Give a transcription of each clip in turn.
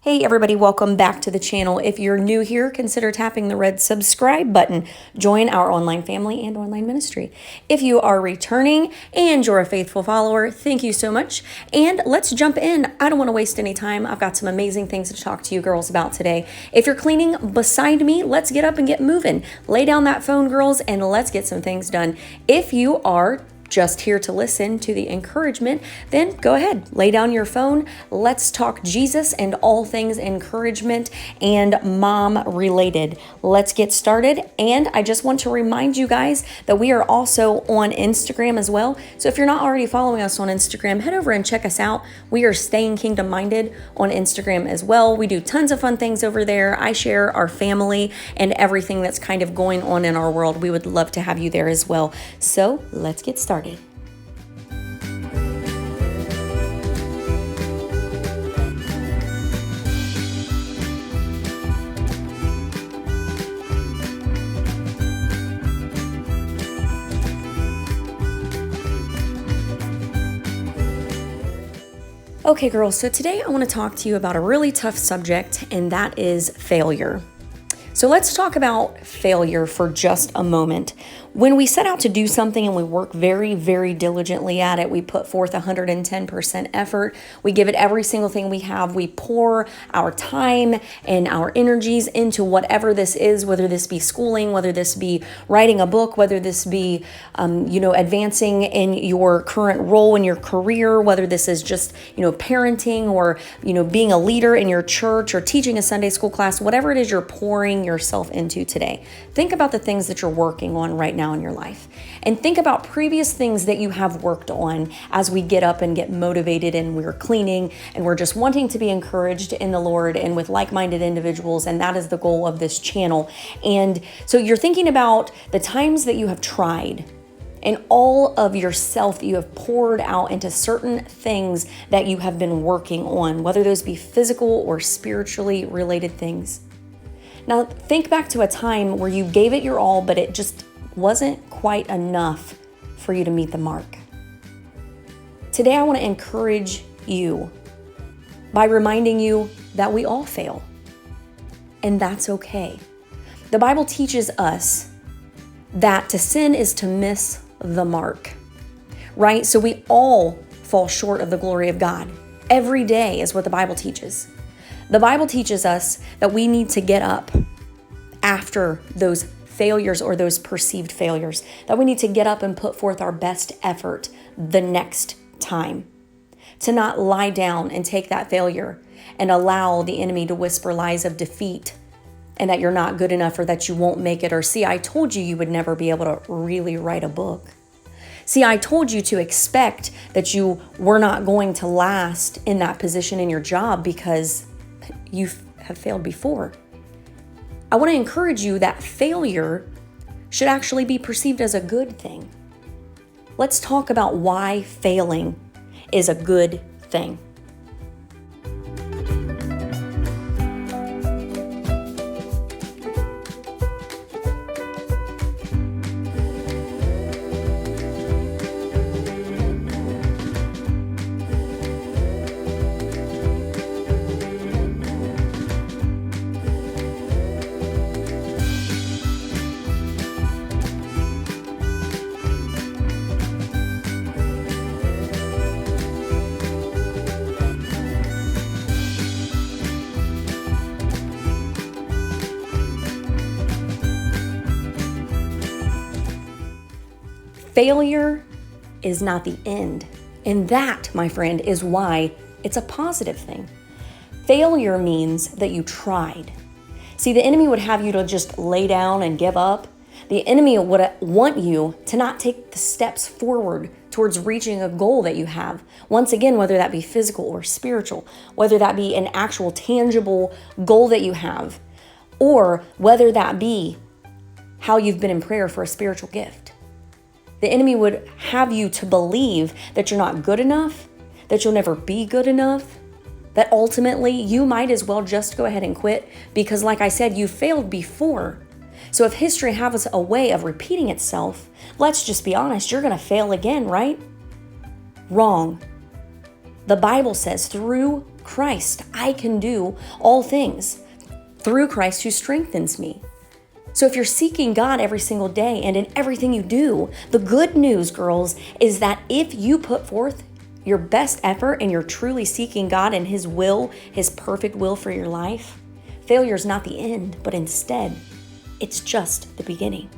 Hey everybody, welcome back to the channel. If you're new here, consider tapping the red subscribe button. Join our online family and online ministry. If you are returning and you're a faithful follower, thank you so much. And let's jump in. I don't want to waste any time. I've got some amazing things to talk to you girls about today. If you're cleaning beside me, let's get up and get moving. Lay down that phone, girls, and let's get some things done. If you are just here to listen to the encouragement, then go ahead, lay down your phone. Let's talk Jesus and all things encouragement and mom related. Let's get started. And I just want to remind you guys that we are also on Instagram as well. So if you're not already following us on Instagram, head over and check us out. We are Staying Kingdom Minded on Instagram as well. We do tons of fun things over there. I share our family and everything that's kind of going on in our world. We would love to have you there as well. So let's get started. Okay, girls, so today I want to talk to you about a really tough subject, and that is failure. So let's talk about failure for just a moment. When we set out to do something and we work very, very diligently at it, we put forth 110% effort. We give it every single thing we have. We pour our time and our energies into whatever this is, whether this be schooling, whether this be writing a book, whether this be, advancing in your current role in your career, whether this is just, parenting or, being a leader in your church or teaching a Sunday school class, whatever it is you're pouring yourself into today. Think about the things that you're working on right now in your life. And think about previous things that you have worked on as we get up and get motivated and we're cleaning and we're just wanting to be encouraged in the Lord and with like-minded individuals. And that is the goal of this channel. And so you're thinking about the times that you have tried and all of yourself that you have poured out into certain things that you have been working on, whether those be physical or spiritually related things. Now, think back to a time where you gave it your all, but it just wasn't quite enough for you to meet the mark. Today, I want to encourage you by reminding you that we all fail, and that's okay. The Bible teaches us that to sin is to miss the mark, right? So we all fall short of the glory of God. Every day is what the Bible teaches. The Bible teaches us that we need to get up after those failures or those perceived failures, that we need to get up and put forth our best effort the next time, to not lie down and take that failure and allow the enemy to whisper lies of defeat and that you're not good enough or that you won't make it, or see, I told you you would never be able to really write a book. See, I told you to expect that you were not going to last in that position in your job because you have failed before. I want to encourage you that failure should actually be perceived as a good thing. Let's talk about why failing is a good thing. Failure is not the end. And that, my friend, is why it's a positive thing. Failure means that you tried. See, the enemy would have you to just lay down and give up. The enemy would want you to not take the steps forward towards reaching a goal that you have. Once again, whether that be physical or spiritual, whether that be an actual tangible goal that you have, or whether that be how you've been in prayer for a spiritual gift. The enemy would have you to believe that you're not good enough, that you'll never be good enough, that ultimately you might as well just go ahead and quit because, like I said, you failed before. So if history has a way of repeating itself, let's just be honest, you're going to fail again, right? Wrong. The Bible says through Christ. I can do all things through Christ who strengthens me. So if you're seeking God every single day and in everything you do, the good news, girls, is that if you put forth your best effort and you're truly seeking God and His will, His perfect will for your life, failure is not the end, but instead, it's just the beginning.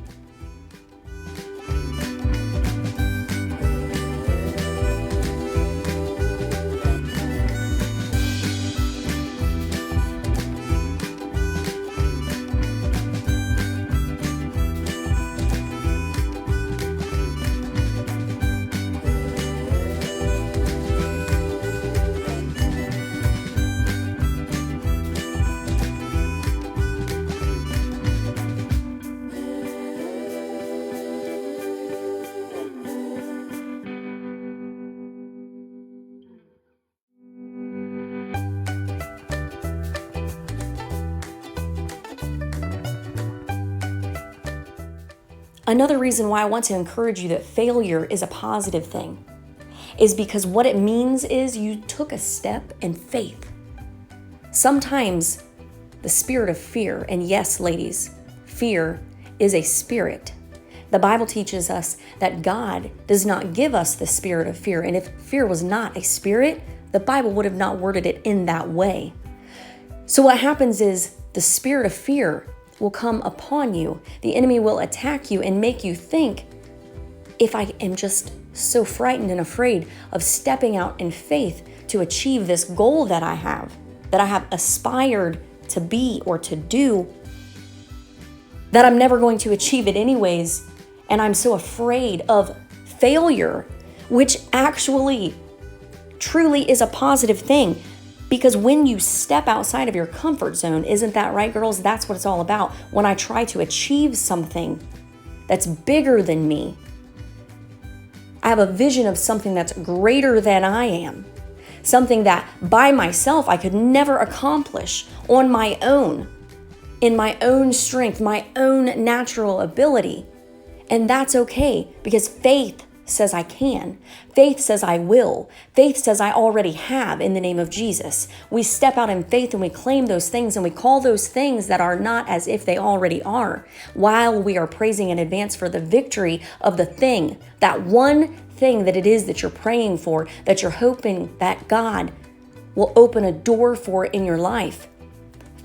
Another reason why I want to encourage you that failure is a positive thing is because what it means is you took a step in faith. Sometimes the spirit of fear, and yes, ladies, fear is a spirit. The Bible teaches us that God does not give us the spirit of fear. And if fear was not a spirit, the Bible would have not worded it in that way. So what happens is the spirit of fear will come upon you. The enemy will attack you and make you think, if I am just so frightened and afraid of stepping out in faith to achieve this goal that I have aspired to be or to do, that I'm never going to achieve it anyways. And I'm so afraid of failure, which actually truly is a positive thing. Because when you step outside of your comfort zone, isn't that right, girls? That's what it's all about. When I try to achieve something that's bigger than me, I have a vision of something that's greater than I am. Something that by myself I could never accomplish on my own, in my own strength, my own natural ability. And that's okay, because faith says I can. Faith says I will. Faith says I already have in the name of Jesus. We step out in faith and we claim those things and we call those things that are not as if they already are, while we are praising in advance for the victory of the thing, that one thing that it is that you're praying for, that you're hoping that God will open a door for in your life.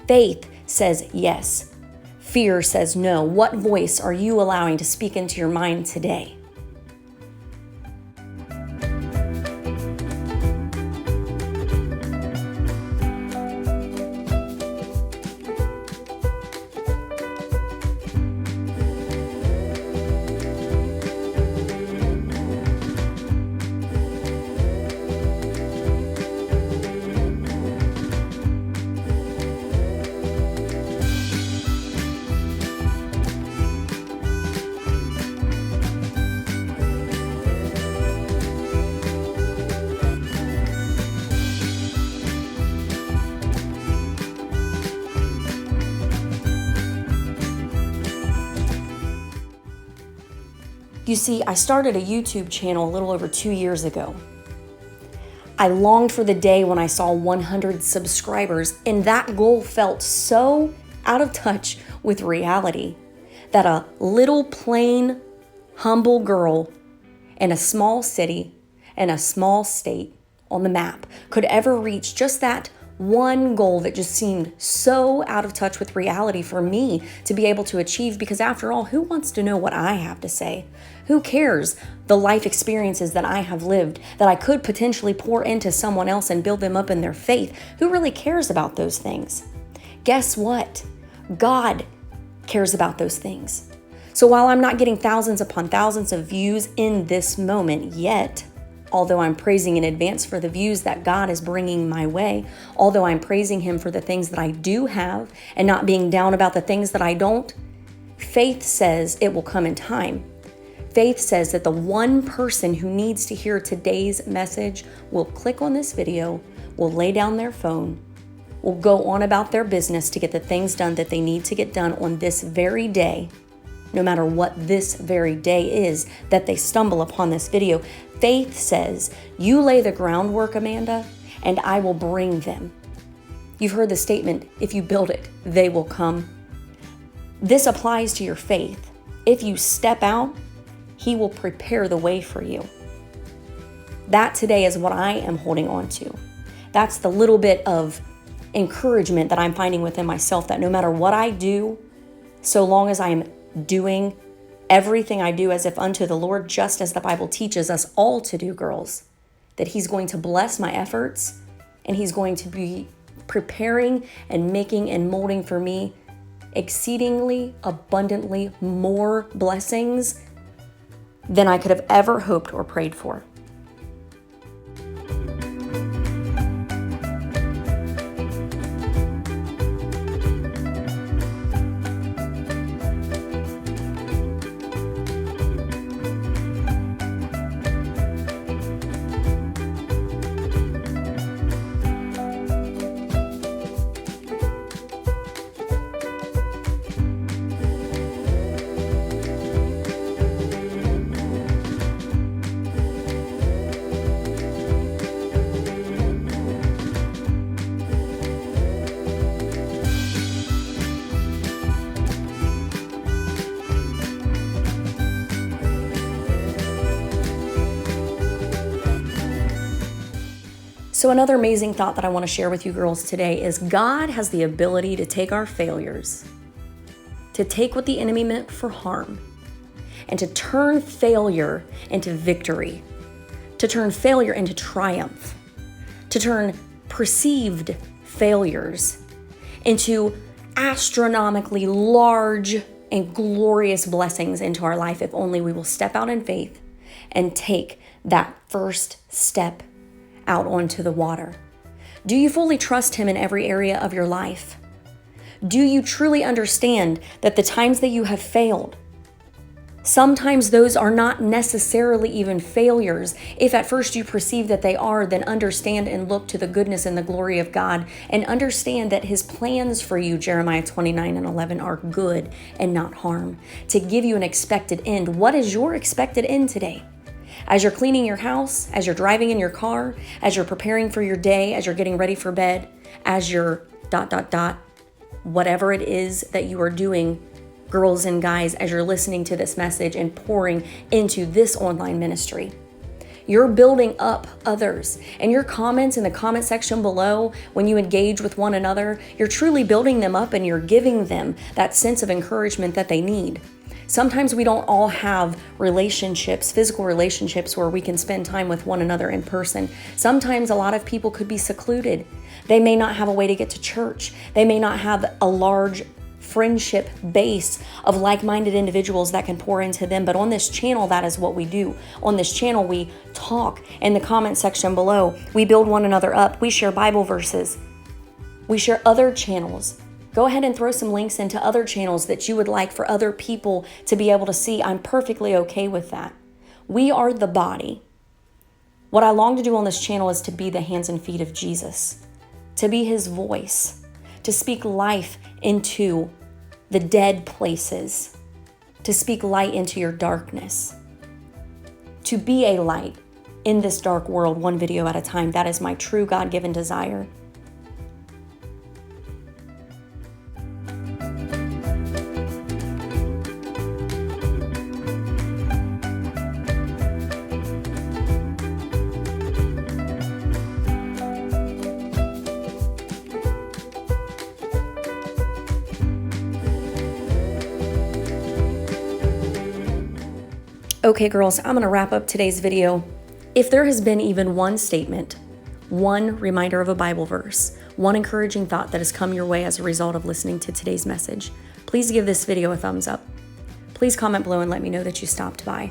Faith says yes. Fear says no. What voice are you allowing to speak into your mind today? You see, I started a YouTube channel a little over 2 years ago. I longed for the day when I saw 100 subscribers, and that goal felt so out of touch with reality that a little plain, humble girl in a small city and a small state on the map could ever reach just that one goal that just seemed so out of touch with reality for me to be able to achieve. Because after all, who wants to know what I have to say? Who cares the life experiences that I have lived that I could potentially pour into someone else and build them up in their faith? Who really cares about those things? Guess what? God cares about those things. So while I'm not getting thousands upon thousands of views in this moment yet, although I'm praising in advance for the views that God is bringing my way, although I'm praising Him for the things that I do have and not being down about the things that I don't, faith says it will come in time. Faith says that the one person who needs to hear today's message will click on this video, will lay down their phone, will go on about their business to get the things done that they need to get done on this very day, no matter what this very day is that they stumble upon this video. Faith says, you lay the groundwork, Amanda, and I will bring them. You've heard the statement, if you build it, they will come. This applies to your faith. If you step out, He will prepare the way for you. That today is what I am holding on to. That's the little bit of encouragement that I'm finding within myself, that no matter what I do, so long as I am doing everything I do as if unto the Lord, just as the Bible teaches us all to do, girls, that He's going to bless my efforts and He's going to be preparing and making and molding for me exceedingly abundantly more blessings than I could have ever hoped or prayed for. So another amazing thought that I want to share with you girls today is God has the ability to take our failures, to take what the enemy meant for harm, and to turn failure into victory, to turn failure into triumph, to turn perceived failures into astronomically large and glorious blessings into our life if only we will step out in faith and take that first step out onto the water. Do you fully trust Him in every area of your life? Do you truly understand that the times that you have failed, sometimes those are not necessarily even failures? If at first you perceive that they are, then understand and look to the goodness and the glory of God and understand that His plans for you, Jeremiah 29:11, are good and not harm, to give you an expected end. What is your expected end today? As you're cleaning your house, as you're driving in your car, as you're preparing for your day, as you're getting ready for bed, as you're ... whatever it is that you are doing, girls and guys, as you're listening to this message and pouring into this online ministry, you're building up others. And your comments in the comment section below, when you engage with one another, you're truly building them up and you're giving them that sense of encouragement that they need. Sometimes we don't all have relationships, physical relationships, where we can spend time with one another in person. Sometimes a lot of people could be secluded. They may not have a way to get to church. They may not have a large friendship base of like-minded individuals that can pour into them. But on this channel, that is what we do. On this channel, we talk in the comment section below. We build one another up. We share Bible verses. We share other channels. Go ahead and throw some links into other channels that you would like for other people to be able to see. I'm perfectly okay with that. We are the body. What I long to do on this channel is to be the hands and feet of Jesus, to be His voice, to speak life into the dead places, to speak light into your darkness, to be a light in this dark world, one video at a time. That is my true God-given desire. Okay, girls, I'm going to wrap up today's video. If there has been even one statement, one reminder of a Bible verse, one encouraging thought that has come your way as a result of listening to today's message, please give this video a thumbs up. Please comment below and let me know that you stopped by.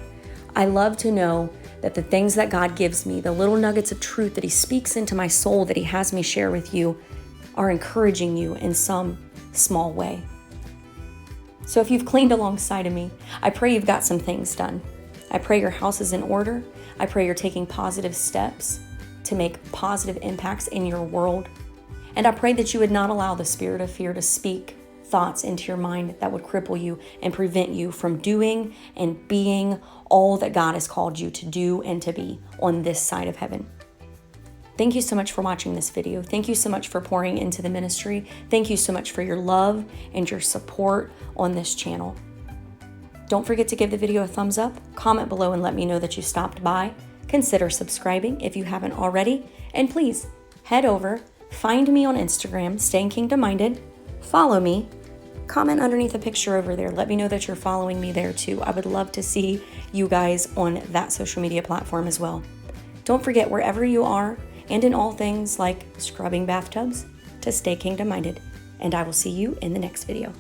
I love to know that the things that God gives me, the little nuggets of truth that He speaks into my soul that He has me share with you, are encouraging you in some small way. So if you've cleaned alongside of me, I pray you've got some things done. I pray your house is in order. I pray you're taking positive steps to make positive impacts in your world. And I pray that you would not allow the spirit of fear to speak thoughts into your mind that would cripple you and prevent you from doing and being all that God has called you to do and to be on this side of heaven. Thank you so much for watching this video. Thank you so much for pouring into the ministry. Thank you so much for your love and your support on this channel. Don't forget to give the video a thumbs up, comment below and let me know that you stopped by. Consider subscribing if you haven't already. And please head over, find me on Instagram, Staying Kingdom Minded, follow me, comment underneath a picture over there. Let me know that you're following me there too. I would love to see you guys on that social media platform as well. Don't forget, wherever you are and in all things like scrubbing bathtubs, to stay kingdom minded. And I will see you in the next video.